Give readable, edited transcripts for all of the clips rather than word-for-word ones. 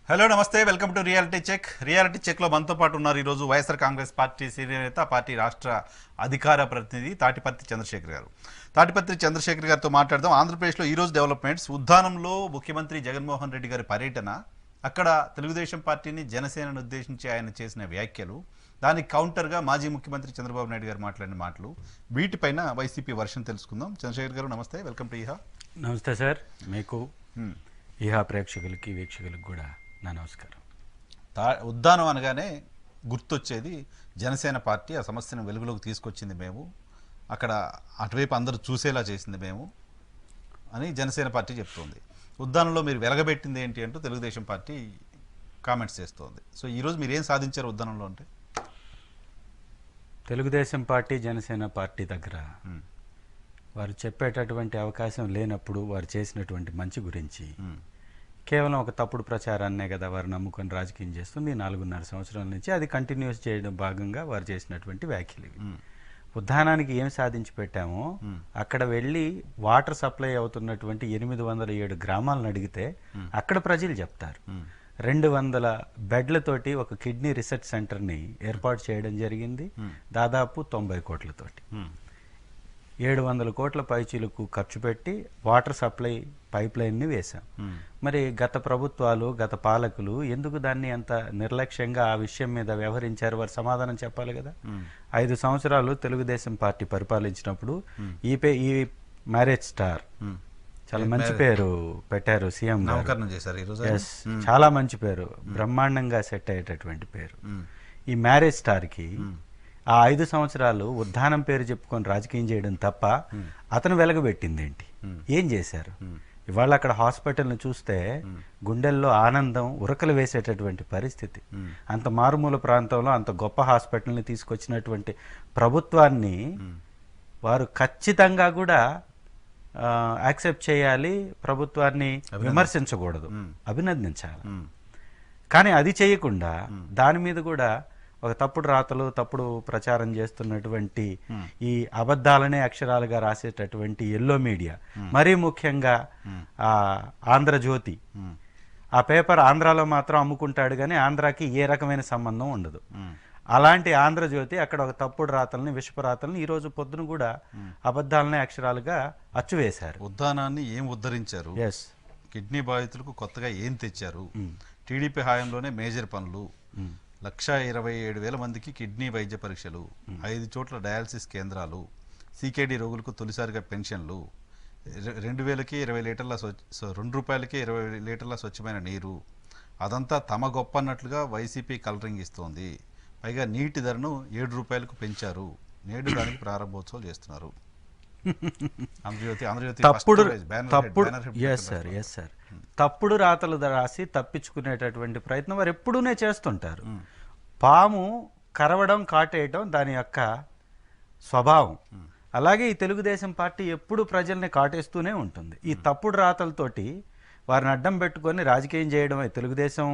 Hello నమస్తే, welcome to reality check. Reality చెక్లో మనతో పాటు ఉన్నారు ఈరోజు వైఎస్ఆర్ కాంగ్రెస్ పార్టీ సీనియర్ నేత, పార్టీ రాష్ట్ర అధికార ప్రతినిధి తాటిపత్రి చంద్రశేఖర్ గారు. తాటిపత్రి చంద్రశేఖర్ గారితో మాట్లాడదాం. ఆంధ్రప్రదేశ్లో ఈరోజు డెవలప్మెంట్స్, ఉద్దానంలో ముఖ్యమంత్రి జగన్మోహన్ రెడ్డి గారి పర్యటన, అక్కడ తెలుగుదేశం పార్టీని జనసేనను ఉద్దేశించి ఆయన చేసిన వ్యాఖ్యలు, దానికి కౌంటర్గా మాజీ ముఖ్యమంత్రి చంద్రబాబు నాయుడు గారు మాట్లాడిన మాటలు, వీటిపైన వైసీపీ వర్షన్ తెలుసుకుందాం. చంద్రశేఖర్ గారు నమస్తే, వెల్కమ్ టు ఈహా. నమస్తే సార్, మీకు ఈహా ప్రేక్షకులకి వీక్షకులకు కూడా నా నమస్కారం. ఉద్దానం అనగానే గుర్తొచ్చేది జనసేన పార్టీ. ఆ సమస్యను వెలుగులోకి తీసుకొచ్చింది మేము, అక్కడ అటువైపు అందరూ చూసేలా చేసింది మేము అని జనసేన పార్టీ చెప్తోంది. ఉద్దానంలో మీరు వెలగబెట్టింది ఏంటి అంటూ తెలుగుదేశం పార్టీ కామెంట్స్ చేస్తోంది. సో ఈరోజు మీరు ఏం సాధించారు ఉద్దానంలో అంటే? తెలుగుదేశం పార్టీ జనసేన పార్టీ దగ్గర వారు చెప్పేటటువంటి అవకాశం లేనప్పుడు వారు చేసినటువంటి మంచి గురించి కేవలం ఒక తప్పుడు ప్రచారాన్నే కదా వారు నమ్ముకొని రాజకీయం చేస్తుంది. 4.5 సంవత్సరాల నుంచి అది కంటిన్యూస్ చేయడం భాగంగా వారు చేసినటువంటి వ్యాఖ్యలు. ఉద్దానానికి ఏం సాధించి పెట్టామో, అక్కడ వెళ్ళి వాటర్ సప్లై అవుతున్నటువంటి 807 గ్రామాలను అడిగితే అక్కడ ప్రజలు చెప్తారు. 200 బెడ్లతోటి ఒక కిడ్నీ రీసెర్చ్ సెంటర్ని ఏర్పాటు చేయడం జరిగింది, దాదాపు 90 కోట్లతోటి. 700 కోట్ల పైచీలకు ఖర్చు పెట్టి వాటర్ సప్లై పైప్ లైన్ని వేశాం. మరి గత ప్రభుత్వాలు, గత పాలకులు ఎందుకు దాన్ని అంత నిర్లక్ష్యంగా ఆ విషయం మీద వ్యవహరించారు? వారు సమాధానం చెప్పాలి కదా. 5 సంవత్సరాలు తెలుగుదేశం పార్టీ పరిపాలించినప్పుడు ఈ మ్యారేజ్ స్టార్ చాలా మంచి పేరు పెట్టారు సీఎం గారు. చాలా మంచి పేరు, బ్రహ్మాండంగా సెట్ అయ్యేటటువంటి పేరు. ఈ మ్యారేజ్ స్టార్కి ఆ 5 సంవత్సరాలు ఉద్దానం పేరు చెప్పుకొని రాజకీయం చేయడం తప్ప అతను వెలగబెట్టింది ఏంటి? ఏం చేశారు? ఇవాళ అక్కడ హాస్పిటల్ని చూస్తే గుండెల్లో ఆనందం ఉరకలు వేసేటటువంటి పరిస్థితి. అంత మారుమూల ప్రాంతంలో అంత గొప్ప హాస్పిటల్ని తీసుకొచ్చినటువంటి ప్రభుత్వాన్ని వారు ఖచ్చితంగా కూడా యాక్సెప్ట్ చేయాలి, ప్రభుత్వాన్ని విమర్శించకూడదు, అభినందించాలి. కానీ అది చేయకుండా దాని మీద కూడా ఒక తప్పుడు రాతలు, తప్పుడు ప్రచారం చేస్తున్నటువంటి ఈ అబద్ధాలనే అక్షరాలుగా రాసేటటువంటి ఎల్లో మీడియా, మరీ ముఖ్యంగా ఆంధ్రజ్యోతి, ఆ పేపర్ ఆంధ్రాలో మాత్రం అమ్ముకుంటాడు కానీ ఆంధ్రాకి ఏ రకమైన సంబంధం ఉండదు. అలాంటి ఆంధ్రజ్యోతి అక్కడ ఒక తప్పుడు రాతల్ని, విషపు రాతల్ని ఈరోజు పొద్దున కూడా అబద్ధాలనే అక్షరాలుగా అచ్చువేశారు. ఉద్దానాన్ని ఏం ఉద్ధరించారు? కిడ్నీ బాధితులకు కొత్తగా ఏం తెచ్చారు? టీడీపీ హయాంలోనే మేజర్ పనులు, 1,27,000 మందికి కిడ్నీ వైద్య పరీక్షలు, 5 చోట్ల డయాలసిస్ కేంద్రాలు, సీకేడీ రోగులకు తొలిసారిగా పెన్షన్లు, 2,000కి 20 లీటర్ల ₹2కి 20 లీటర్ల స్వచ్ఛమైన నీరు. అదంతా తమ గొప్ప అన్నట్లుగా వైసీపీ కలరింగ్ ఇస్తోంది. పైగా నీటి ధరను ₹7 పెంచారు. నేడు దానికి ప్రారంభోత్సవాలు చేస్తున్నారు. తప్పుడు రాతలు రాసి తప్పించుకునేటటువంటి ప్రయత్నం వారు ఎప్పుడూనే చేస్తుంటారు. పాము కరవడం, కాటేయటం దాని యొక్క స్వభావం. అలాగే ఈ తెలుగుదేశం పార్టీ ఎప్పుడు ప్రజల్ని కాటేస్తూనే ఉంటుంది. ఈ తప్పుడు రాతలతోటి వారిని అడ్డం పెట్టుకొని రాజకీయం చేయడమే తెలుగుదేశం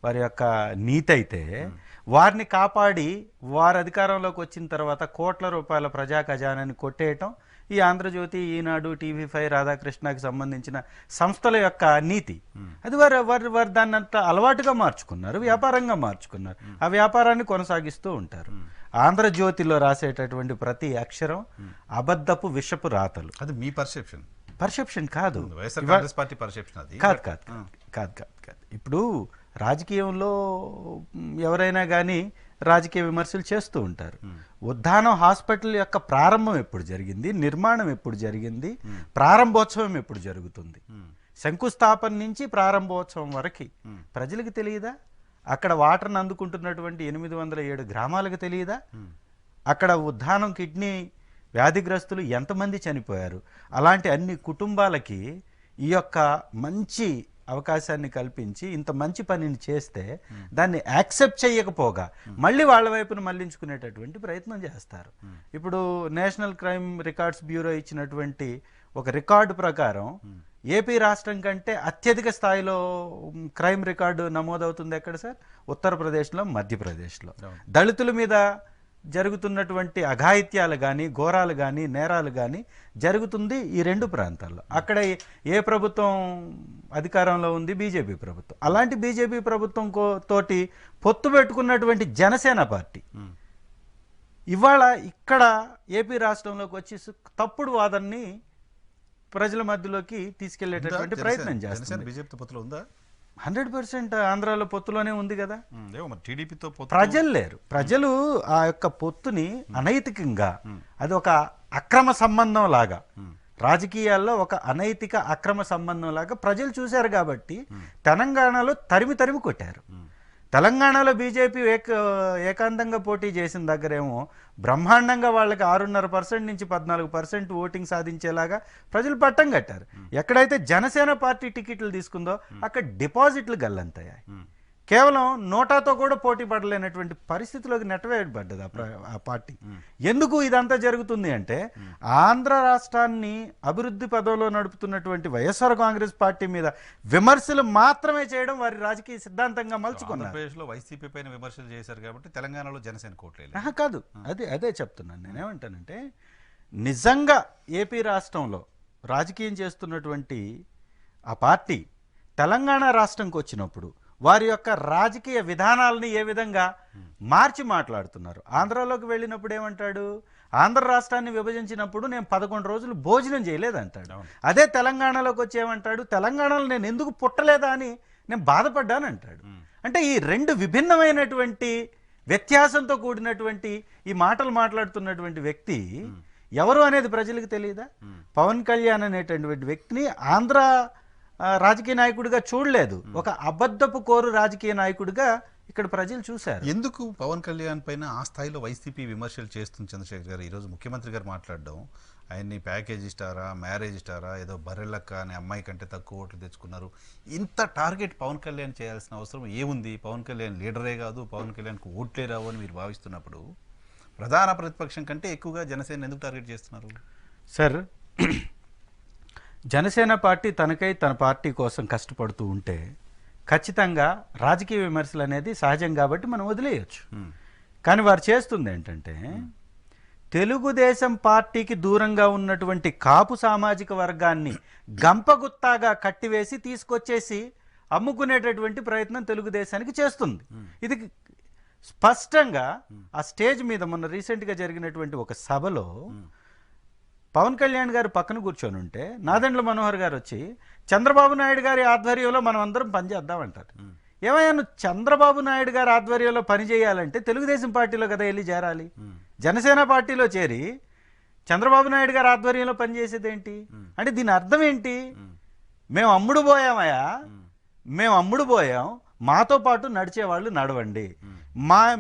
వారి యొక్క నీతి అయితే, వారిని కాపాడి వారి అధికారంలోకి వచ్చిన తర్వాత కోట్ల రూపాయల ప్రజా ఖజానాన్ని కొట్టేయటం ఈ ఆంధ్రజ్యోతి, ఈనాడు, TV5, రాధాకృష్ణకి సంబంధించిన సంస్థల యొక్క నీతి. అది వారు దాన్ని అంతా అలవాటుగా మార్చుకున్నారు, వ్యాపారంగా మార్చుకున్నారు. ఆ వ్యాపారాన్ని కొనసాగిస్తూ ఉంటారు. ఆంధ్రజ్యోతిలో రాసేటటువంటి ప్రతి అక్షరం అబద్ధపు విషపు రాతలు. అది మీ పర్సెప్షన్ కాదు, కాదు కాదు కాదు కాదు. ఇప్పుడు రాజకీయంలో ఎవరైనా కానీ రాజకీయ విమర్శలు చేస్తూ ఉంటారు. ఉద్దానం హాస్పిటల్ యొక్క ప్రారంభం ఎప్పుడు జరిగింది, నిర్మాణం ఎప్పుడు జరిగింది, ప్రారంభోత్సవం ఎప్పుడు జరుగుతుంది, శంకుస్థాపన నుంచి ప్రారంభోత్సవం వరకు ప్రజలకు తెలియదా? అక్కడ వాటర్ని అందుకుంటున్నటువంటి 807 గ్రామాలకు తెలియదా? అక్కడ ఉద్దానం కిడ్నీ వ్యాధిగ్రస్తులు ఎంతమంది చనిపోయారు? అలాంటి అన్ని కుటుంబాలకి ఈ యొక్క మంచి అవకాశాన్ని కల్పించి ఇంత మంచి పనిని చేస్తే దాన్ని యాక్సెప్ట్ చేయకపోగా మళ్ళీ వాళ్ళ వైపును మళ్లించుకునేటటువంటి ప్రయత్నం చేస్తారు. ఇప్పుడు నేషనల్ క్రైమ్ రికార్డ్స్ బ్యూరో ఇచ్చినటువంటి ఒక రికార్డు ప్రకారం ఏపీ రాష్ట్రం కంటే అత్యధిక స్థాయిలో క్రైమ్ రికార్డు నమోదవుతుంది ఎక్కడ సార్? ఉత్తరప్రదేశ్లో, మధ్యప్రదేశ్లో. దళితుల మీద జరుగుతున్నటువంటి అఘాయిత్యాలు కానీ ఘోరాలు కానీ నేరాలు కానీ జరుగుతుంది ఈ రెండు ప్రాంతాల్లో. అక్కడ ఏ ప్రభుత్వం అధికారంలో ఉంది? బీజేపీ ప్రభుత్వం. అలాంటి బీజేపీ ప్రభుత్వం తోటి పొత్తు పెట్టుకున్నటువంటి జనసేన పార్టీ ఇవాళ ఇక్కడ ఏపీ రాష్ట్రంలోకి వచ్చి తప్పుడు వాదనని ప్రజల మధ్యలోకి తీసుకెళ్లేటటువంటి ప్రయత్నం చేస్తుంది. బీజేపీతో పొత్తులో ఉందా? 100% ఆంధ్రాలో పొత్తులోనే ఉంది కదా. టీడీపీతో ప్రజలు లేరు. ప్రజలు ఆ యొక్క పొత్తుని అనైతికంగా, అది ఒక అక్రమ సంబంధం లాగా, రాజకీయాల్లో ఒక అనైతిక అక్రమ సంబంధం లాగా ప్రజలు చూశారు కాబట్టి తెలంగాణలో తరిమి కొట్టారు. తెలంగాణలో బీజేపీ ఏకాంతంగా పోటీ చేసిన దగ్గరేమో బ్రహ్మాండంగా వాళ్ళకి 6.5% నుంచి 14% ఓటింగ్ సాధించేలాగా ప్రజలు పట్టం కట్టారు. ఎక్కడైతే జనసేన పార్టీ టికెట్లు తీసుకుందో అక్కడ డిపాజిట్లు గల్లంతయ్యాయి. కేవలం నోటాతో కూడా పోటీ పడలేనటువంటి పరిస్థితిలోకి నెట్టవేయబడ్డది ఆ పార్టీ. ఎందుకు ఇదంతా జరుగుతుంది అంటే ఆంధ్ర రాష్ట్రాన్ని అభివృద్ధి పదంలో నడుపుతున్నటువంటి వైఎస్ఆర్ కాంగ్రెస్ పార్టీ మీద విమర్శలు మాత్రమే చేయడం వారి రాజకీయ సిద్ధాంతంగా మలుచుకున్నారు. ఆంధ్రప్రదేశ్లో వైసీపీ పైన విమర్శలు చేశారు కాబట్టి తెలంగాణలో జనసేన కోట్లేదు. కాదు, అదే చెప్తున్నాను. నేనేమంటానంటే నిజంగా ఏపీ రాష్ట్రంలో రాజకీయం చేస్తున్నటువంటి ఆ పార్టీ తెలంగాణ రాష్ట్రంకి వచ్చినప్పుడు వారి యొక్క రాజకీయ విధానాలని ఏ విధంగా మార్చి మాట్లాడుతున్నారు. ఆంధ్రాలోకి వెళ్ళినప్పుడు ఏమంటాడు? ఆంధ్ర రాష్ట్రాన్ని విభజించినప్పుడు నేను 11 రోజులు భోజనం చేయలేదంటాడు. అదే తెలంగాణలోకి వచ్చి ఏమంటాడు? తెలంగాణలో నేను ఎందుకు పుట్టలేదా అని నేను బాధపడ్డానంటాడు. అంటే ఈ రెండు విభిన్నమైనటువంటి వ్యత్యాసంతో కూడినటువంటి ఈ మాటలు మాట్లాడుతున్నటువంటి వ్యక్తి ఎవరు అనేది ప్రజలకు తెలియదా? పవన్ కళ్యాణ్ అనేటటువంటి వ్యక్తిని ఆంధ్ర రాజకీయ నాయకుడిగా చూడలేదు, ఒక అబద్ధపు కోరు రాజకీయ నాయకుడిగా ఇక్కడ ప్రజలు చూశారు. ఎందుకు పవన్ కళ్యాణ్ పైన ఆ స్థాయిలో వైసీపీ విమర్శలు చేస్తుంది చంద్రశేఖర్ గారు? ఈరోజు ముఖ్యమంత్రి గారు మాట్లాడడం, ఆయన్ని ప్యాకేజ్ ఇస్తారా, మ్యారేజ్ ఇస్తారా, ఏదో బర్రెలక్క అనే అమ్మాయి కంటే తక్కువ ఓట్లు తెచ్చుకున్నారు. ఇంత టార్గెట్ పవన్ కళ్యాణ్ చేయాల్సిన అవసరం ఏముంది? పవన్ కళ్యాణ్ లీడరే కాదు, పవన్ కళ్యాణ్కు ఓట్లే రావు అని మీరు భావిస్తున్నప్పుడు ప్రధాన ప్రతిపక్షం కంటే ఎక్కువగా జనసేన ఎందుకు టార్గెట్ చేస్తున్నారు? సార్, జనసేన పార్టీ తన పార్టీ కోసం కష్టపడుతూ ఉంటే ఖచ్చితంగా రాజకీయ విమర్శలు అనేది సహజం కాబట్టి మనం వదిలేయచ్చు. కానీ వారు చేస్తుంది ఏంటంటే తెలుగుదేశం పార్టీకి దూరంగా ఉన్నటువంటి కాపు సామాజిక వర్గాన్ని గంపగుత్తాగా కట్టివేసి తీసుకొచ్చేసి అమ్ముకునేటటువంటి ప్రయత్నం తెలుగుదేశానికి చేస్తుంది. ఇది స్పష్టంగా ఆ స్టేజ్ మీద మొన్న రీసెంట్గా జరిగినటువంటి ఒక సభలో పవన్ కళ్యాణ్ గారు పక్కన కూర్చొని ఉంటే నాదెండ్ల మనోహర్ గారు వచ్చి చంద్రబాబు నాయుడు గారి ఆధ్వర్యంలో మనం అందరం పనిచేద్దామంటారు. ఏమయ్యా, నువ్వు చంద్రబాబు నాయుడు గారి ఆధ్వర్యంలో పనిచేయాలంటే తెలుగుదేశం పార్టీలో కదా వెళ్ళి చేరాలి. జనసేన పార్టీలో చేరి చంద్రబాబు నాయుడు గారి ఆధ్వర్యంలో పనిచేసేది ఏంటి? అంటే దీని అర్థం ఏంటి? మేము అమ్ముడు పోయామయ్యా, మేము అమ్ముడు పోయాం, మాతో పాటు నడిచేవాళ్ళు నడవండి.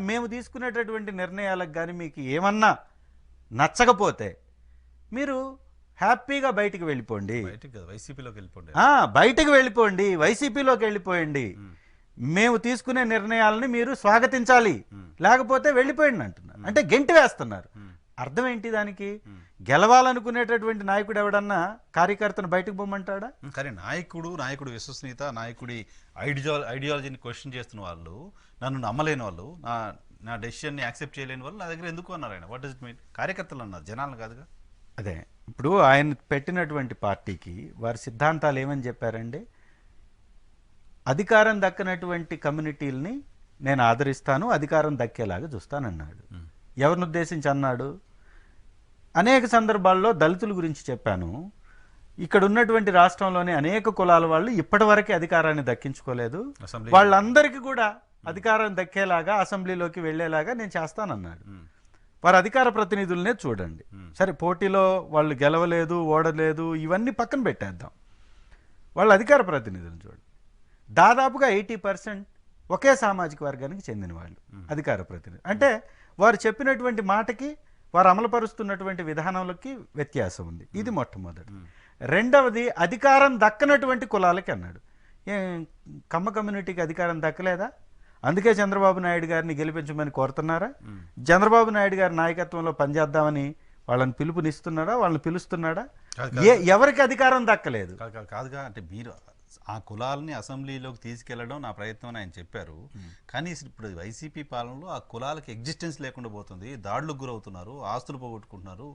మేము తీసుకునేటటువంటి నిర్ణయాలకు కానీ మీకు ఏమన్నా నచ్చకపోతే మీరు హ్యాపీగా బయటికి వెళ్ళిపోండి, బయటికి వెళ్ళిపోండి, వైసీపీలోకి వెళ్ళిపోయండి. మేము తీసుకునే నిర్ణయాలని మీరు స్వాగతించాలి, లేకపోతే వెళ్ళిపోయండి అంటున్నారు. అంటే గెంటి వేస్తున్నారు. అర్థం ఏంటి దానికి? గెలవాలనుకునేటటువంటి నాయకుడు ఎవడన్నా కార్యకర్తను బయటకు పోమంటాడా? కానీ నాయకుడు విశ్వసనీయత, నాయకుడి ఐడియాలజీని క్వశ్చన్ చేస్తున్న వాళ్ళు, నన్ను నమ్మలేని వాళ్ళు, నా డెసిషన్ని యాక్సెప్ట్ చేయలేని వాళ్ళు నా దగ్గర ఎందుకు అన్నారు? ఆయన వాట్ డస్ ఇట్ మీన్? కార్యకర్తలు అన్నారు, జనాలను కాదుగా. అదే ఇప్పుడు ఆయన పెట్టినటువంటి పార్టీకి వారి సిద్ధాంతాలు ఏమని చెప్పారండి? అధికారం దక్కనటువంటి కమ్యూనిటీలని నేను ఆదరిస్తాను, అధికారం దక్కేలాగా చూస్తానన్నాడు. ఎవరిని ఉద్దేశించి అన్నాడు? అనేక సందర్భాల్లో దళితుల గురించి చెప్పాను. ఇక్కడ ఉన్నటువంటి రాష్ట్రంలోనే అనేక కులాల వాళ్ళు ఇప్పటి వరకే అధికారాన్ని దక్కించుకోలేదు, వాళ్ళందరికీ కూడా అధికారం దక్కేలాగా అసెంబ్లీలోకి వెళ్లేలాగా నేను చేస్తానన్నాడు. వారి అధికార ప్రతినిధులనే చూడండి. సరే, పోటీలో వాళ్ళు గెలవలేదు, ఓడలేదు, ఇవన్నీ పక్కన పెట్టేద్దాం. వాళ్ళ అధికార ప్రతినిధులను చూడండి. దాదాపుగా 80% ఒకే సామాజిక వర్గానికి చెందిన వాళ్ళు అధికార ప్రతినిధులు. అంటే వారు చెప్పినటువంటి మాటకి వారు అమలుపరుస్తున్నటువంటి విధానంలోకి వ్యత్యాసం ఉంది. ఇది మొట్టమొదటి. రెండవది, అధికారం దక్కనటువంటి కులాలకి అన్నాడు. కమ్మ కమ్యూనిటీకి అధికారం దక్కలేదా? అందుకే చంద్రబాబు నాయుడు గారిని గెలిపించమని కోరుతున్నారా? చంద్రబాబు నాయుడు గారి నాయకత్వంలో పనిచేద్దామని వాళ్ళని పిలుపునిస్తున్నాడా? వాళ్ళని పిలుస్తున్నాడా? ఎవరికి అధికారం దక్కలేదు కాదుగా. అంటే మీరు ఆ కులాలని అసెంబ్లీలోకి తీసుకెళ్లడం నా ప్రయత్నం అని ఆయన చెప్పారు. కానీ ఇప్పుడు వైసీపీ పాలనలో ఆ కులాలకి ఎగ్జిస్టెన్స్ లేకుండా పోతుంది, దాడులకు గురవుతున్నారు, ఆస్తులు పోగొట్టుకుంటున్నారు,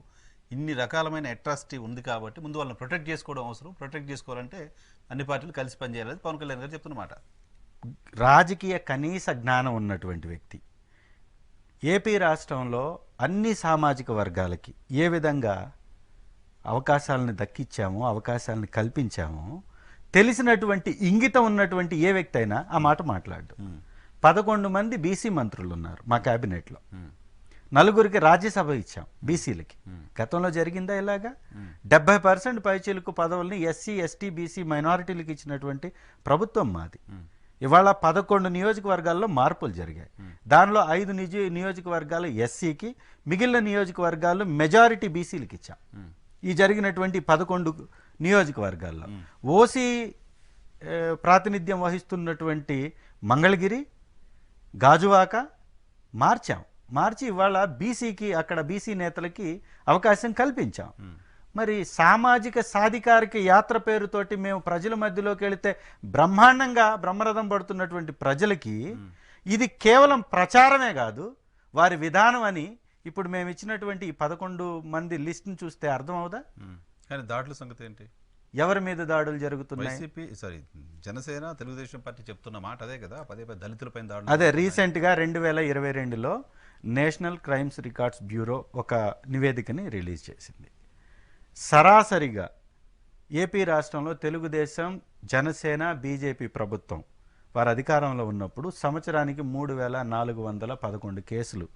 ఇన్ని రకాలమైన అట్రాసిటీ ఉంది కాబట్టి ముందు వాళ్ళని ప్రొటెక్ట్ చేసుకోవడం అవసరం. ప్రొటెక్ట్ చేసుకోవాలంటే అన్ని పార్టీలు కలిసి పనిచేయాలని పవన్ కళ్యాణ్ గారు చెప్తున్నమాట. రాజకీయ కనీస జ్ఞానం ఉన్నటువంటి వ్యక్తి ఏపీ రాష్ట్రంలో అన్ని సామాజిక వర్గాలకి ఏ విధంగా అవకాశాలను దక్కించామో, అవకాశాలను కల్పించామో తెలిసినటువంటి ఇంగితం ఉన్నటువంటి ఏ వ్యక్తి అయినా ఆ మాట మాట్లాడు. 11 మంది బీసీ మంత్రులు ఉన్నారు మా క్యాబినెట్లో, 4 రాజ్యసభ ఇచ్చాం బీసీలకి. గతంలో జరిగిందా ఇలాగా? 70% పైచీలకు పదవుల్ని ఎస్సీ, ఎస్టీ, బీసీ మైనారిటీలకు ఇచ్చినటువంటి ప్రభుత్వం మాది. ఇవాళ 11 నియోజకవర్గాల్లో మార్పులు జరిగాయి. దానిలో 5 నియోజకవర్గాలు ఎస్సీకి, మిగిలిన నియోజకవర్గాలు మెజారిటీ బీసీలకు ఇచ్చాం. ఈ జరిగినటువంటి 11 నియోజకవర్గాల్లో ఓసీ ప్రాతినిధ్యం వహిస్తున్నటువంటి మంగళగిరి, గాజువాక మార్చి ఇవాళ బీసీకి, అక్కడ బీసీ నేతలకి అవకాశం కల్పించాం. మరి సామాజిక సాధికారిక యాత్ర పేరుతోటి మేము ప్రజల మధ్యలోకి వెళితే బ్రహ్మాండంగా బ్రహ్మరథం పడుతున్నటువంటి ప్రజలకి ఇది కేవలం ప్రచారమే కాదు, వారి విధానం అని ఇప్పుడు మేము ఇచ్చినటువంటి ఈ 11 మంది లిస్ట్ని చూస్తే అర్థం అవుదా? కానీ దాడుల సంగతి ఏంటి? ఎవరి మీద దాడులు జరుగుతున్నాయి? వైసీపీ జనసేన తెలుగుదేశం పార్టీ చెప్తున్న మాట అదే కదా, పదే దళితులపైన దాడులు. అదే రీసెంట్గా 2022లో నేషనల్ క్రైమ్స్ రికార్డ్స్ బ్యూరో ఒక నివేదికని రిలీజ్ చేసింది. సరాసరిగా ఏపీ రాష్ట్రంలో తెలుగుదేశం, జనసేన, బీజేపీ ప్రభుత్వం వారు అధికారంలో ఉన్నప్పుడు సంవత్సరానికి 3411 కేసులు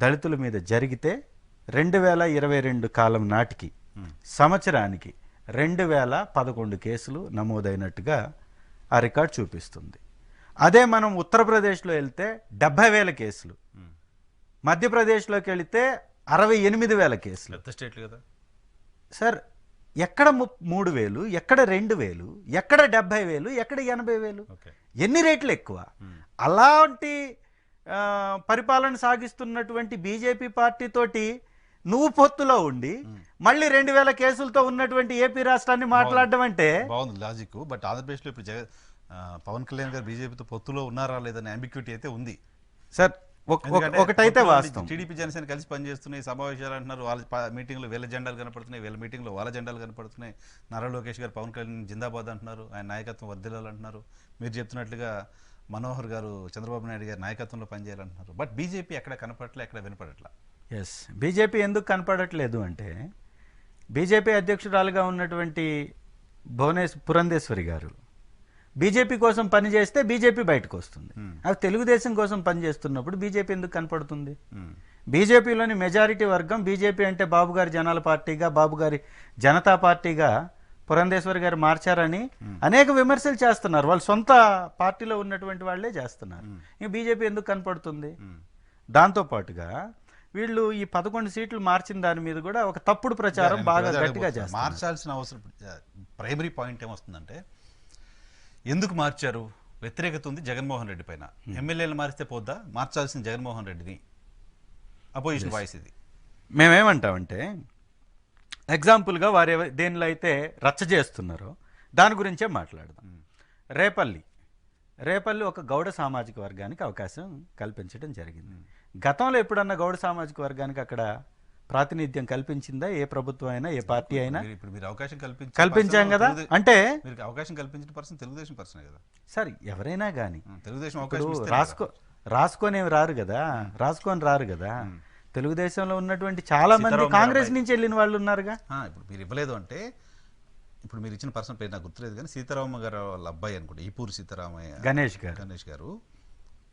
దళితుల మీద జరిగితే 2022 కాలం నాటికి సంవత్సరానికి 2011 కేసులు నమోదైనట్టుగా ఆ రికార్డ్ చూపిస్తుంది. అదే మనం ఉత్తరప్రదేశ్లో వెళ్తే 70,000 కేసులు, మధ్యప్రదేశ్లోకి వెళితే 68,000 కేసులు. పెద్ద స్టేట్లు కదా సార్. ఎక్కడ 3,000, ఎక్కడ 2,000, ఎక్కడ 70,000, ఎక్కడ 80,000? ఎన్ని రేట్లు ఎక్కువ? అలాంటి పరిపాలన సాగిస్తున్నటువంటి బీజేపీ పార్టీతోటి నువ్వు పొత్తులో ఉండి మళ్ళీ 2,000 కేసులతో ఉన్నటువంటి ఏపీ రాష్ట్రాన్ని మాట్లాడడం అంటే బాగుంది లాజిక్. బట్ ఆంధ్రప్రదేశ్లో ఇప్పుడు పవన్ కళ్యాణ్ గారు బీజేపీతో పొత్తులో ఉన్నారా లేదని అంబిక్యూటీ అయితే ఉంది సార్. ఒకటైతే వాస్తవం, టీడీపీ జనసేన కలిసి పనిచేస్తున్నాయి, సమావేశాలు అంటున్నారు, వాళ్ళ మీటింగ్లో వీళ్ళ జెండాలు కనపడుతున్నాయి, వీళ్ళ మీటింగ్లో వాళ్ళ జెండాలు కనపడుతున్నాయి. నారా లోకేష్ గారు పవన్ కళ్యాణ్ జిందాబాద్ అంటున్నారు, ఆయన నాయకత్వం వర్ధిల్లాలి అంటున్నారు. మీరు చెప్తున్నట్లుగా మనోహర్ గారు చంద్రబాబు నాయుడు గారి నాయకత్వంలో పనిచేయాలంటున్నారు. బట్ బీజేపీ ఎక్కడ కనపడట్లే, ఎక్కడ వినపడట్లా. ఎస్, బీజేపీ ఎందుకు కనపడట్లేదు అంటే బీజేపీ అధ్యక్షురాలుగా ఉన్నటువంటి పురంధేశ్వరి గారు బీజేపీ కోసం పనిచేస్తే బీజేపీ బయటకు వస్తుంది. అది తెలుగుదేశం కోసం పనిచేస్తున్నప్పుడు బీజేపీ ఎందుకు కనపడుతుంది? బీజేపీలోని మెజారిటీ వర్గం బీజేపీ అంటే బాబు గారి జనాల పార్టీగా, బాబు గారి జనతా పార్టీగా పురంధేశ్వరి గారు మార్చారని అనేక విమర్శలు చేస్తున్నారు. వాళ్ళు సొంత పార్టీలో ఉన్నటువంటి వాళ్లే చేస్తున్నారు. ఇంక బీజేపీ ఎందుకు కనపడుతుంది? దాంతోపాటుగా వీళ్ళు ఈ 11 సీట్లు మార్చిన దాని మీద కూడా ఒక తప్పుడు ప్రచారం బాగా గట్టిగా చేస్తారు. మార్చాల్సిన అవసరం ప్రైమరీ పాయింట్ ఏమొస్తుందంటే, ఎందుకు మార్చారు? వ్యతిరేకత ఉంది జగన్మోహన్ రెడ్డి పైన. ఎమ్మెల్యేలు మారిస్తే పోద్దా? మార్చాల్సిన జగన్మోహన్ రెడ్డిని. అపోజిషన్ వాయిస్ ఇది. మేమేమంటామంటే, ఎగ్జాంపుల్గా వారు దేనిలో అయితే రచ్చ చేస్తున్నారో దాని గురించే మాట్లాడదాం. రేపల్లి ఒక గౌడ సామాజిక వర్గానికి అవకాశం కల్పించడం జరిగింది. గతంలో ఎప్పుడన్నా గౌడ సామాజిక వర్గానికి అక్కడ ప్రాతినిధ్యం కల్పించిందా ఏ ప్రభుత్వం అయినా, ఏ పార్టీ అయినా? కల్పించాం కదా. అంటే అవకాశం కల్పించిన పర్సన్ తెలుగుదేశం పర్సనే కదా సార్. ఎవరైనా కానీ తెలుగుదేశం రాసుకొని రారు కదా. తెలుగుదేశంలో ఉన్నటువంటి చాలా మంది కాంగ్రెస్ నుంచి వెళ్ళిన వాళ్ళు ఉన్నారుగా. ఇప్పుడు మీరు ఇవ్వలేదు అంటే, ఇప్పుడు మీరు ఇచ్చిన పర్సన్ పేరు నాకు గుర్తులేదు కానీ సీతారామ గారు వాళ్ళ అబ్బాయి అనుకుంటే, ఈపూరు సీతారామయ్య గణేష్ గారు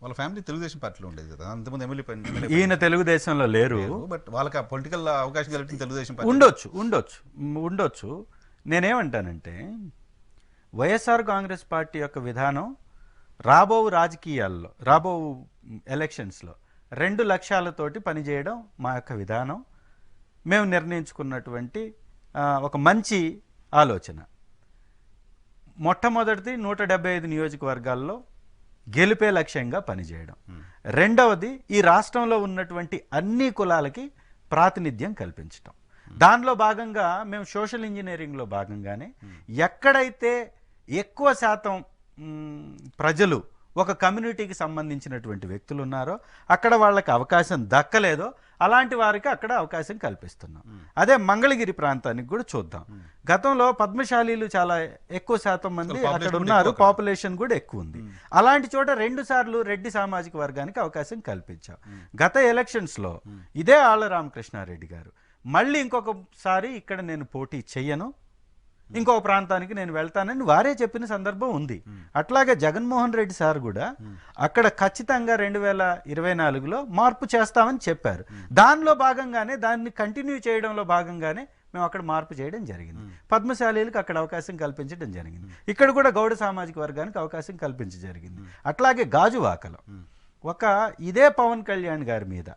వాళ్ళ ఫ్యామిలీ తెలుగుదేశం పార్టీలో ఉండేది కదా. అంతమంది ఎమ్మెల్యే ఈయన తెలుగుదేశంలో లేరు. బట్ వాళ్ళకి ఆ పొలిటికల్ అవకాశం కలిపి తెలుగుదేశం పార్టీ ఉండొచ్చు. నేనేమంటానంటే, వైఎస్ఆర్ కాంగ్రెస్ పార్టీ యొక్క విధానం రాబో రాజకీయాల్లో, రాబో ఎలక్షన్స్లో 2 లక్ష్యాలతోటి పనిచేయడం మా యొక్క విధానం. మేము నిర్ణయించుకున్నటువంటి ఒక మంచి ఆలోచన. మొట్టమొదటిది 175 నియోజకవర్గాల్లో గెలిపే లక్ష్యంగా పనిచేయడం. రెండవది ఈ రాష్ట్రంలో ఉన్నటువంటి అన్ని కులాలకి ప్రాతినిధ్యం కల్పించడం. దానిలో భాగంగా మేము సోషల్ ఇంజనీరింగ్లో భాగంగానే ఎక్కడైతే ఎక్కువ శాతం ప్రజలు ఒక కమ్యూనిటీకి సంబంధించినటువంటి వ్యక్తులు ఉన్నారో, అక్కడ వాళ్ళకి అవకాశం దక్కలేదో అలాంటి వారికి అక్కడ అవకాశం కల్పిస్తున్నాం. అదే మంగళగిరి ప్రాంతానికి కూడా చూద్దాం. గతంలో పద్మశాలీలు చాలా ఎక్కువ శాతం మంది అక్కడ ఉన్నారు, పాపులేషన్ కూడా ఎక్కువ ఉంది. అలాంటి చోట 2 సార్లు రెడ్డి సామాజిక వర్గానికి అవకాశం కల్పించాం. గత ఎలక్షన్స్లో ఇదే ఆళ్ల రామకృష్ణారెడ్డి గారు మళ్ళీ ఇంకొకసారి ఇక్కడ నేను పోటీ చెయ్యను, ఇంకొక ప్రాంతానికి నేను వెళ్తానని వారే చెప్పిన సందర్భం ఉంది. అట్లాగే జగన్మోహన్ రెడ్డి సార్ కూడా అక్కడ ఖచ్చితంగా 2024లో మార్పు చేస్తామని చెప్పారు. దానిలో భాగంగానే దాన్ని కంటిన్యూ చేయడంలో భాగంగానే మేము అక్కడ మార్పు చేయడం జరిగింది. పద్మశాలీలకు అక్కడ అవకాశం కల్పించడం జరిగింది. ఇక్కడ కూడా గౌడ సామాజిక వర్గానికి అవకాశం కల్పించడం జరిగింది. అట్లాగే గాజువాకలో ఇదే పవన్ కళ్యాణ్ గారి మీద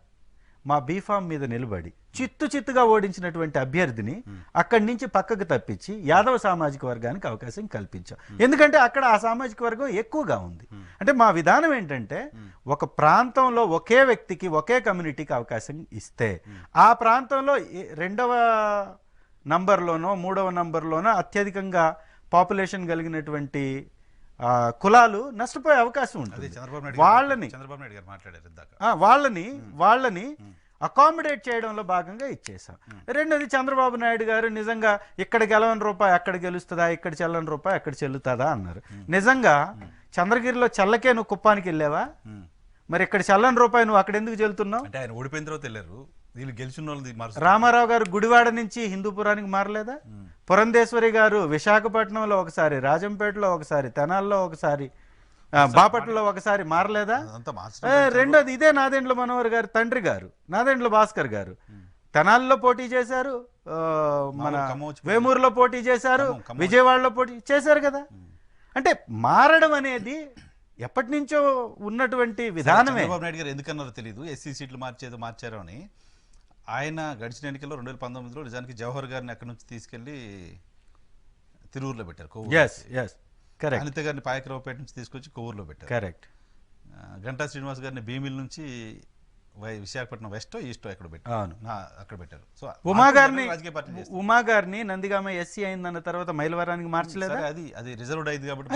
మా బీఫామ్ మీద నిలబడి చిత్తుగా ఓడించినటువంటి అభ్యర్థిని అక్కడి నుంచి పక్కకు తప్పించి యాదవ సామాజిక వర్గానికి అవకాశం కల్పించాం. ఎందుకంటే అక్కడ ఆ సామాజిక వర్గం ఎక్కువగా ఉంది. అంటే మా విధానం ఏంటంటే, ఒక ప్రాంతంలో ఒకే వ్యక్తికి ఒకే కమ్యూనిటీకి అవకాశం ఇస్తే ఆ ప్రాంతంలో 2వ నంబర్లోనో 3వ నంబర్లోనో అత్యధికంగా పాపులేషన్ కలిగినటువంటి కులాలు నష్టపోయే అవకాశం ఉంటుంది. వాళ్ళని అకామిడేట్ చేయడంలో భాగంగా ఇచ్చేసాం. రెండోది, చంద్రబాబు నాయుడు గారు నిజంగా ఇక్కడ గెలవని రూపాయి అక్కడ గెలుస్తుందా, ఇక్కడ చెల్లని రూపాయి అక్కడ చెల్లుతుందా అన్నారు. నిజంగా చంద్రగిరిలో చల్లకే నువ్వు కుప్పానికి వెళ్ళావా? మరి ఇక్కడ చల్లని రూపాయి నువ్వు అక్కడ ఎందుకు చెల్లుతున్నావు? అంటే ఆయన ఓడిపోయిన తర్వాత వెళ్ళారు, వీళ్ళు గెలిచిన వాళ్ళు. రామారావు గారు గుడివాడ నుంచి హిందూపురానికి మారలేదా? పురంధేశ్వరి గారు విశాఖపట్నంలో ఒకసారి, రాజంపేటలో ఒకసారి, తెనాల్లో ఒకసారి, బాపట్లలో ఒకసారి మారలేదా? రెండోది, ఇదే నాదెండ్ల మనోహర్ గారు తండ్రి గారు నాదెండ్ల భాస్కర్ గారు తెనాల్లో పోటీ చేశారు, మన వేమూరులో పోటీ చేశారు, విజయవాడలో పోటీ చేశారు కదా. అంటే మారడం అనేది ఎప్పటి నుంచో ఉన్నటువంటి విధానమే. చంద్రబాబు నాయుడు గారు ఎందుకన్నారో తెలియదు, ఎస్సీ సీట్లు మార్చారు అని. ఆయన గడిచిన ఎన్నికల్లో 2019లో నిజానికి జవహర్ గారిని అక్కడి నుంచి తీసుకెళ్లి తిరువురులో పెట్టారు. అనిత గారిని పాయకరావుపేట నుంచి తీసుకొచ్చి కొవ్వూరులో పెట్టారు. కరెక్ట్. గంటా శ్రీనివాస్ గారిని భీమిల్ నుంచి విశాఖపట్నం వెస్ట్ ఈస్ట్ అక్కడ పెట్టారు. సో ఉమా గారిని నందిగామ ఎస్సీ అయిందన్న తర్వాత మైలవరానికి మార్చలేదు. అది రిజర్వ్డ్ అయింది కాబట్టి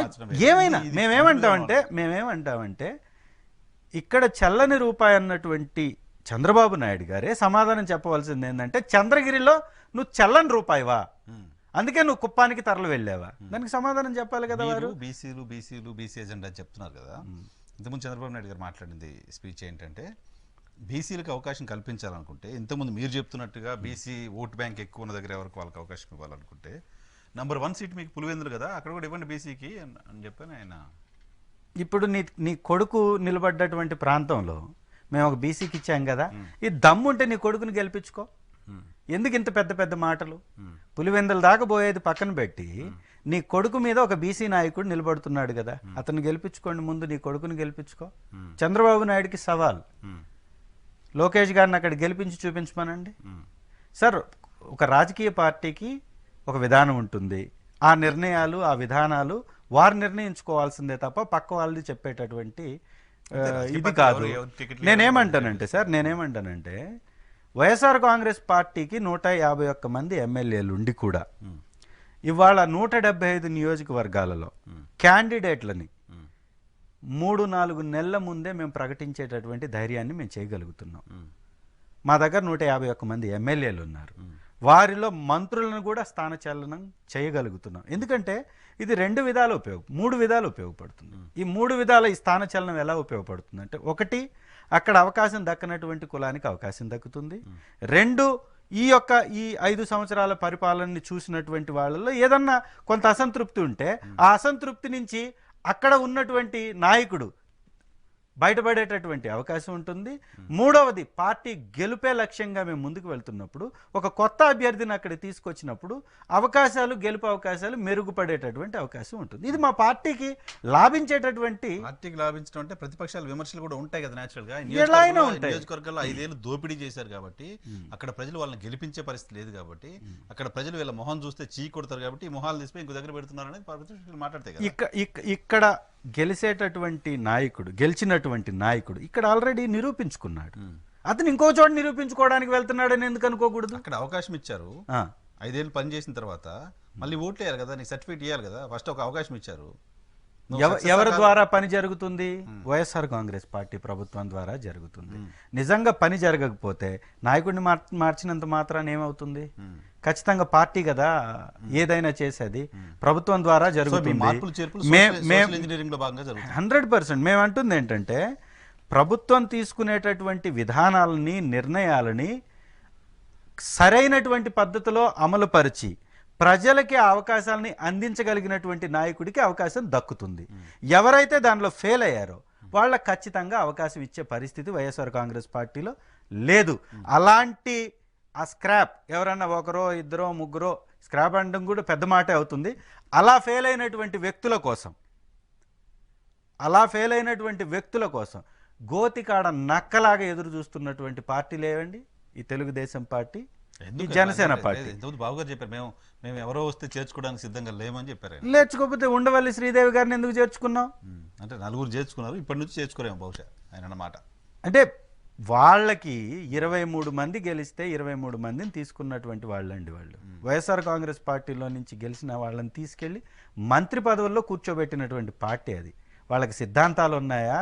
ఏమైనా మేమేమంటామంటే ఇక్కడ చల్లని రూపాయి అన్నటువంటి చంద్రబాబు నాయుడు గారే సమాధానం చెప్పవలసింది ఏంటంటే, చంద్రగిరిలో నువ్వు చల్లని రూపాయివా, అందుకే నువ్వు కుప్పానికి తరలి వెళ్ళావా? దానికి సమాధానం చెప్పాలి కదా. వారు బీసీ ఎజెండా చెప్తున్నారు కదా. ఇంతకుముందు చంద్రబాబు నాయుడు గారు మాట్లాడింది స్పీచ్ ఏంటంటే, బీసీలకు అవకాశం కల్పించాలనుకుంటే, ఇంతకుముందు మీరు చెప్తున్నట్టుగా బీసీ ఓట్ బ్యాంక్ ఎక్కువ ఉన్న దగ్గర ఎవరికి వాళ్ళకి అవకాశం ఇవ్వాలనుకుంటే, నంబర్ 1 సీట్ మీకు పులివెందులు కదా, అక్కడ కూడా ఇవ్వండి బీసీకి అని చెప్పాను ఆయన. ఇప్పుడు నీ కొడుకు నిలబడ్డటువంటి ప్రాంతంలో మేము ఒక బీసీకి ఇచ్చాం కదా, ఈ దమ్ముంటే నీ కొడుకుని గెలిపించుకో. ఎందుకు ఇంత పెద్ద పెద్ద మాటలు? పులివెందుల దాకా పోయేది పక్కన పెట్టి నీ కొడుకు మీద ఒక బీసీ నాయకుడు నిలబడుతున్నాడు కదా, అతను గెలిపించుకోండి. ముందు నీ కొడుకుని గెలిపించుకో. చంద్రబాబు నాయుడికి సవాల్, లోకేష్ గారిని అక్కడ గెలిపించి చూపించమనండి. సార్, ఒక రాజకీయ పార్టీకి ఒక విధానం ఉంటుంది. ఆ నిర్ణయాలు, ఆ విధానాలు వారు నిర్ణయించుకోవాల్సిందే తప్ప పక్క వాళ్ళది చెప్పేటటువంటి ఇది కాదు. నేనేమంటానంటే వైఎస్ఆర్ కాంగ్రెస్ పార్టీకి 151 మంది ఎమ్మెల్యేలు ఉండి కూడా ఇవాళ 175 నియోజకవర్గాలలో క్యాండిడేట్లని 3-4 నెలల ముందే మేము ప్రకటించేటటువంటి ధైర్యాన్ని మేము చేయగలుగుతున్నాం. మా దగ్గర 151 మంది ఎమ్మెల్యేలు ఉన్నారు. వారిలో మంత్రులను కూడా స్థానచలనం చేయగలుగుతున్నాం. ఎందుకంటే ఇది 2 విధాలు 3 విధాలు ఉపయోగపడుతుంది. ఈ 3 విధాల ఈ స్థానచలనం ఎలా ఉపయోగపడుతుంది అంటే, 1, అక్కడ అవకాశం దక్కనటువంటి కులానికి అవకాశం దక్కుతుంది. 2, ఈ 5 సంవత్సరాల పరిపాలనని చూసినటువంటి వాళ్ళలో ఏదన్నా కొంత అసంతృప్తి ఉంటే ఆ అసంతృప్తి నుంచి అక్కడ ఉన్నటువంటి నాయకుడు బయటపడేటటువంటి అవకాశం ఉంటుంది. 3వది, పార్టీ గెలుపే లక్ష్యంగా మేము ముందుకు వెళ్తున్నప్పుడు ఒక కొత్త అభ్యర్థిని అక్కడ తీసుకొచ్చినప్పుడు గెలుపు అవకాశాలు మెరుగుపడేటటువంటి అవకాశం ఉంటుంది. ఇది మా పార్టీకి లాభించేటటువంటి. పార్టీకి లాభించడం అంటే ప్రతిపక్షాల విమర్శలు కూడా ఉంటాయి కదా నేచురల్ గా. నియోజకవర్గాల్లో 5 ఏళ్ళు దోపిడీ చేశారు కాబట్టి అక్కడ ప్రజలు వాళ్ళని గెలిపించే పరిస్థితి లేదు కాబట్టి, అక్కడ ప్రజలు వీళ్ళ మొహం చూస్తే చీ కొడతారు కాబట్టి ఈ మొహాలు తీసిపోయి ఇంకో దగ్గర పెడుతున్నారు అనేది ప్రతిపక్షాలు మాట్లాడతాయి. ఇక్కడ గెలిచినటువంటి నాయకుడు ఇక్కడ ఆల్రెడీ నిరూపించుకున్నాడు. అతను ఇంకో చోట నిరూపించుకోవడానికి వెళ్తున్నాడని ఎందుకు అనుకోకూడదు? అక్కడ అవకాశం ఇచ్చారు, 5 ఏళ్ళు పని చేసిన తర్వాత మళ్ళీ ఓట్లు వేయాలి కదా, నీకు సర్టిఫికేట్ ఇవ్వాలి కదా. ఫస్ట్ ఒక అవకాశం ఇచ్చారు. ఎవరి ద్వారా పని జరుగుతుంది? వైఎస్ఆర్ కాంగ్రెస్ పార్టీ ప్రభుత్వం ద్వారా జరుగుతుంది. నిజంగా పని జరగకపోతే నాయకుడిని మార్చినంత మాత్రాన్ని ఏమవుతుంది? ఖచ్చితంగా పార్టీ కదా ఏదైనా చేసేది, ప్రభుత్వం ద్వారా జరుగుతుంది. 100%. మేము అంటుంది ఏంటంటే ప్రభుత్వం తీసుకునేటటువంటి విధానాలని, నిర్ణయాలని సరైనటువంటి పద్ధతిలో అమలుపరిచి ప్రజలకి అవకాశాలని అందించగలిగినటువంటి నాయకుడికి అవకాశం దక్కుతుంది. ఎవరైతే దానిలో ఫెయిల్ అయ్యారో వాళ్ళకి ఖచ్చితంగా అవకాశం ఇచ్చే పరిస్థితి వైఎస్ఆర్ కాంగ్రెస్ పార్టీలో లేదు. అలాంటి ఆ స్క్రాప్ ఎవరన్నా ఒకరో ఇద్దరో ముగ్గురో, స్క్రాప్ అనడం కూడా పెద్ద మాటే అవుతుంది, అలా ఫెయిల్ అయినటువంటి వ్యక్తుల కోసం గోతికాడ నక్కలాగా ఎదురు చూస్తున్నటువంటి పార్టీలు ఏవండి? ఈ తెలుగుదేశం పార్టీ, ఈ జనసేన పార్టీ. బాబుగారు చెప్పారు మేము ఎవరో వస్తే చేర్చుకోవడానికి సిద్ధంగా లేమని చెప్పారు. లేచుకోకపోతే ఉండవల్లి శ్రీదేవి గారిని ఎందుకు చేర్చుకున్నాం? అంటే 4 చేర్చుకున్నారు, ఇప్పటి నుంచి చేర్చుకోరేమో బహుశా ఆయన అన్నమాట. అంటే వాళ్ళకి 23 మంది గెలిస్తే 23 మందిని తీసుకున్నటువంటి వాళ్ళండి వాళ్ళు. వైఎస్ఆర్ కాంగ్రెస్ పార్టీలో నుంచి గెలిచిన వాళ్ళని తీసుకెళ్లి మంత్రి పదవుల్లో కూర్చోబెట్టినటువంటి పార్టీ అది. వాళ్ళకి సిద్ధాంతాలు ఉన్నాయా,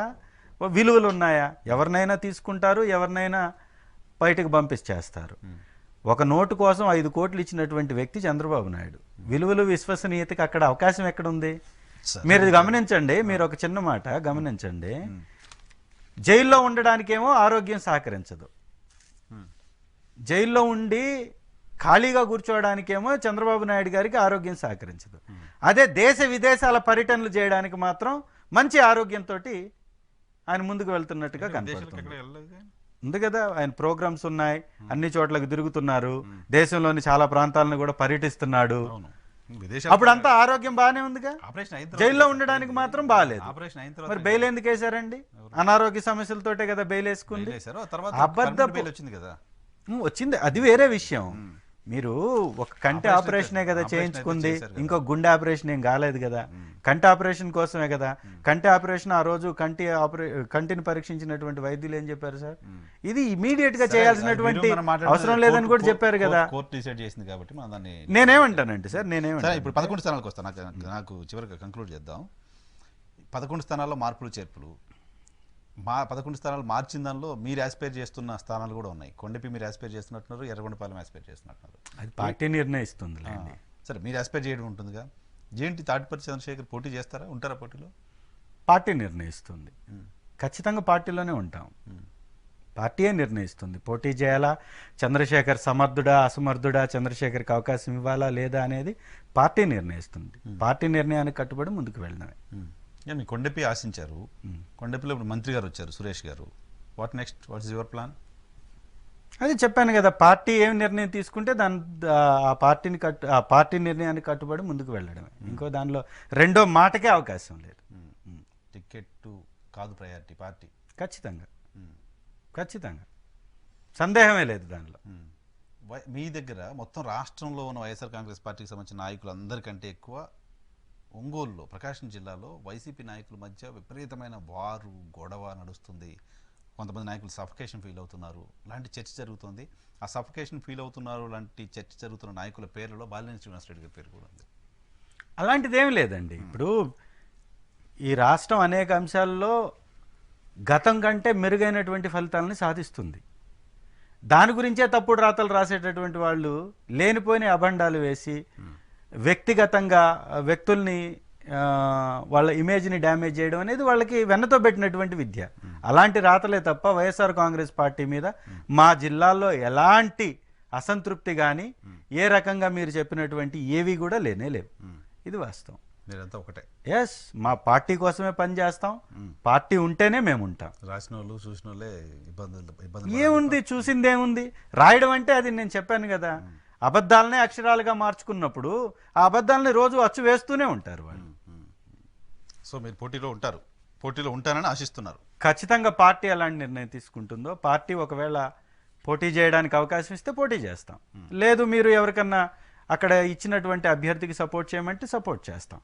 విలువలు ఉన్నాయా? ఎవరినైనా తీసుకుంటారు, ఎవరినైనా బయటకు పంపించేస్తారు. ఒక నోటు కోసం 5 కోట్లు ఇచ్చినటువంటి వ్యక్తి చంద్రబాబు నాయుడు. విలువలు, విశ్వసనీయతకి అక్కడ అవకాశం ఎక్కడుంది? మీరు ఇది గమనించండి. మీరు ఒక చిన్న మాట గమనించండి. జైల్లో ఉండడానికేమో ఆరోగ్యం సహకరించదు, జైల్లో ఉండి ఖాళీగా కూర్చోవడానికేమో చంద్రబాబు నాయుడు గారికి ఆరోగ్యం సహకరించదు. అదే దేశ విదేశాల పర్యటనలు చేయడానికి మాత్రం మంచి ఆరోగ్యంతో ఆయన ముందుకు వెళ్తున్నట్టుగా కనపడుతుంది. ఉంది కదా, ఆయన ప్రోగ్రామ్స్ ఉన్నాయి, అన్ని చోట్లకు తిరుగుతున్నారు, దేశంలోని చాలా ప్రాంతాలను కూడా పర్యటిస్తున్నాడు. అప్పుడు అంతా ఆరోగ్యం బాగానే ఉందిగా. జైల్లో ఉండడానికి మాత్రం బాగాలేదు. మరి బెయిల్ ఎందుకు వేశారండి? అనారోగ్య సమస్యలతోటే కదా బెయిల్ వేసుకుంది. వచ్చింది, అది వేరే విషయం. మీరు ఒక కంటి ఆపరేషనే కదా చేయించుకుంది, ఇంకో గుండె ఆపరేషన్ ఏం కాలేదు కదా. కంటి ఆపరేషన్ కోసమే కదా. కంటి ఆపరేషన్ ఆ రోజు కంటిని పరీక్షించినటువంటి వైద్యులు ఏం చెప్పారు సార్? ఇది ఇమీడియట్ గా చేయాల్సినటువంటి అవసరం లేదని కూడా చెప్పారు కదా. నేనేమంటానండి సార్, ఇప్పుడు 11 స్థానాలకు వస్తాను. నాకు చివరికి కంక్లూడ్ చేద్దాం. 11 స్థానాల్లో మార్పులు చేర్పులు, 11 స్థానాలు మార్చిన దానిలో మీరు యాస్పైర్ చేస్తున్న స్థానాలు కూడా ఉన్నాయి. కొండపి మీరు యాస్పైర్ చేస్తున్నట్టున్నారు, ఎర్రగొండపాలెం యాస్పైర్ చేస్తున్నట్టున్నారు. అది పార్టీ నిర్ణయిస్తుంది. సరే, మీరు యాస్పైర్ చేయడం ఉంటుందిగా. ఏంటి తాటిపర్తి చంద్రశేఖర్ పోటీ చేస్తారా, ఉంటారా పోటీలో? పార్టీ నిర్ణయిస్తుంది. ఖచ్చితంగా పార్టీలోనే ఉంటాం. పార్టీయే నిర్ణయిస్తుంది పోటీ చేయాలా, చంద్రశేఖర్ సమర్థుడా అసమర్థుడా, చంద్రశేఖర్కి అవకాశం ఇవ్వాలా లేదా అనేది పార్టీ నిర్ణయిస్తుంది. పార్టీ నిర్ణయానికి కట్టుబడి ముందుకు వెళ్ళడమే. మీ కొండపి ఆశించారు, కొండపిలో ఇప్పుడు మంత్రి గారు వచ్చారు, సురేష్ గారు. What next? What is your plan? అది చెప్పాను కదా, పార్టీ ఏం నిర్ణయం తీసుకుంటే ఆ పార్టీ నిర్ణయానికి కట్టుబడి ముందుకు వెళ్ళడమే. ఇంకో దానిలో రెండో మాటకే అవకాశం లేదు. టికెట్ కాదు ప్రయారిటీ పార్టీ. ఖచ్చితంగా సందేహమే లేదు దానిలో. మీ దగ్గర మొత్తం రాష్ట్రంలో ఉన్న వైఎస్ఆర్ కాంగ్రెస్ పార్టీకి సంబంధించిన నాయకులందరికంటే ఎక్కువ ఒంగోలులో, ప్రకాశం జిల్లాలో వైసీపీ నాయకుల మధ్య విపరీతమైన వారు గొడవ నడుస్తుంది. కొంతమంది నాయకులు సఫకేషన్ ఫీల్ అవుతున్నారు లాంటి చర్చ జరుగుతుంది. ఆ సఫకేషన్ ఫీల్ అవుతున్నారు లాంటి చర్చ జరుగుతున్న నాయకుల పేర్లలో బాలినేని శ్రీనివాస్ రెడ్డి గారి పేరు కూడా ఉంది. అలాంటిది ఏమి లేదండి. ఇప్పుడు ఈ రాష్ట్రం అనేక అంశాల్లో గతం కంటే మెరుగైనటువంటి ఫలితాలని సాధిస్తుంది. దాని గురించే తప్పుడు రాతలు రాసేటటువంటి వాళ్ళు లేనిపోయిన అభండాలు వేసి వ్యక్తిగతంగా వ్యక్తుల్ని వాళ్ళ ఇమేజ్ని డ్యామేజ్ చేయడం అనేది వాళ్ళకి వెన్నతో పెట్టినటువంటి విద్య. అలాంటి రాతలే తప్ప వైఎస్ఆర్ కాంగ్రెస్ పార్టీ మీద మా జిల్లాల్లో ఎలాంటి అసంతృప్తి కానీ ఏ రకంగా మీరు చెప్పినటువంటి ఏవి కూడా లేవు. ఇది వాస్తవం. మీరంతా ఒకటే. ఎస్, మా పార్టీ కోసమే పనిచేస్తాం. పార్టీ ఉంటేనే మేము ఉంటాం. రాసిన వాళ్ళు చూసిన వాళ్ళే ఇబ్బందులు. ఏముంది, చూసిందేముంది? రాయడం అంటే అది నేను చెప్పాను కదా, అబద్ధాలనే అక్షరాలుగా మార్చుకున్నప్పుడు ఆ అబద్ధాలని రోజు అచ్చు వేస్తూనే ఉంటారు వాళ్ళు. సో మీరు పోటీలో ఉంటారని ఆశిస్తున్నారు. ఖచ్చితంగా పార్టీ ఎలాంటి నిర్ణయం తీసుకుంటుందో, పార్టీ ఒకవేళ పోటీ చేయడానికి అవకాశం ఇస్తే పోటీ చేస్తాం. లేదు మీరు ఎవరికన్నా అక్కడ ఇచ్చినటువంటి అభ్యర్థికి సపోర్ట్ చేయమంటే సపోర్ట్ చేస్తాం.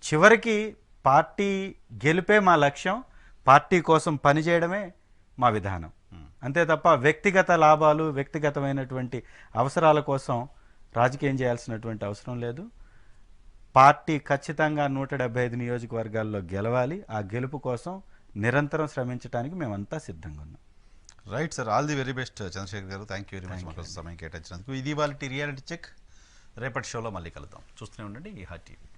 చివరికి పార్టీ గెలిపే మా లక్ష్యం, పార్టీ కోసం పనిచేయడమే మా విధానం. అంతే తప్ప వ్యక్తిగత లాభాలు, వ్యక్తిగతమైనటువంటి అవసరాల కోసం రాజకీయం చేయాల్సినటువంటి అవసరం లేదు. పార్టీ ఖచ్చితంగా 175 నియోజకవర్గాల్లో గెలవాలి. ఆ గెలుపు కోసం నిరంతరం శ్రమించడానికి మేమంతా సిద్ధంగా ఉన్నాం. Right sir, all the very best Chandrashekar గారు. థ్యాంక్ యూ వెరీ మచ్ మాకు సమయం కేటాయించినందుకు. ఇది వాళ్ళ రియాలిటీ చెక్. రేపటి షోలో మళ్ళీ కలుద్దాం. చూస్తూనే ఉండండి ఈ హాట్ టీవీ.